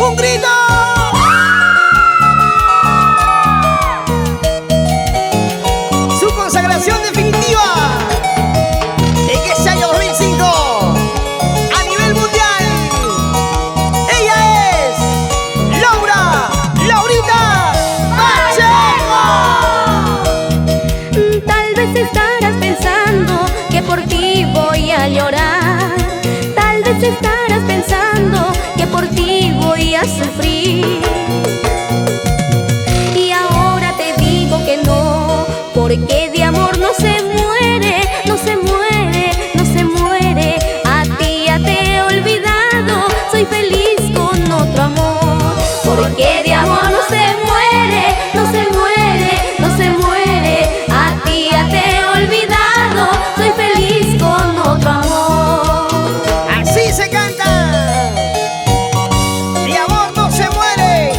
¡Un grito! Su consagración definitiva en este año 2005 a nivel mundial. Ella es Laurita Pacheco. Tal vez estarás pensando que por ti voy a llorar. Tal vez estarás pensando que por ti voy a sufrir. Y ahora te digo que no, porque de amor no se muere, no se muere, no se muere. A ti ya te he olvidado, soy feliz con otro amor. Porque de amor no se muere, no se muere, no se muere. A ti ya te he olvidado, soy feliz con otro amor. Así se canta. De amor no se muere,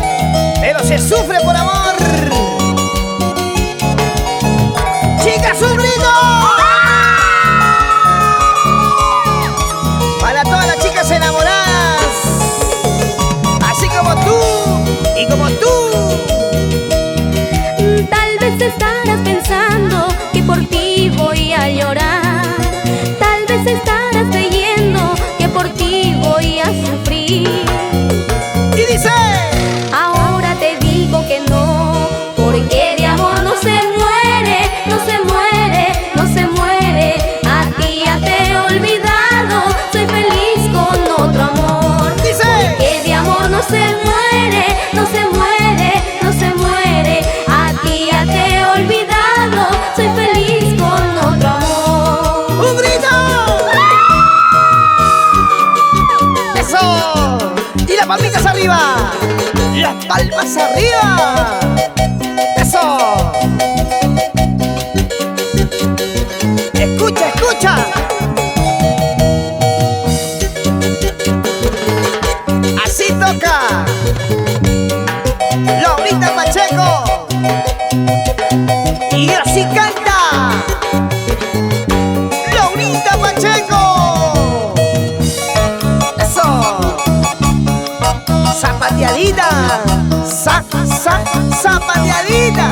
pero se sufre por amor. Chicas, un grito para todas las chicas enamoradas, así como tú y como tú. Tal vez estarás pensando que por ti voy a llorar. Tal vez estarás creyendo que por ti voy a sufrir. Y dice: Ahora te digo que no, porque de amor no se muere, no se muere, no se muere. A ti ya te he olvidado, soy feliz con otro amor. dice: Porque de amor no se muere, no se muere, no se muere. A ti ya te he olvidado, soy feliz con otro amor. ¡un grito! ¡Eso! Y las palmitas arriba. Las palmas arriba. ¡Eso! Escucha, escucha. Así toca Laurita Pacheco. Y así canta Laurita Pacheco. Eso. Zapateadita. Zapateadita.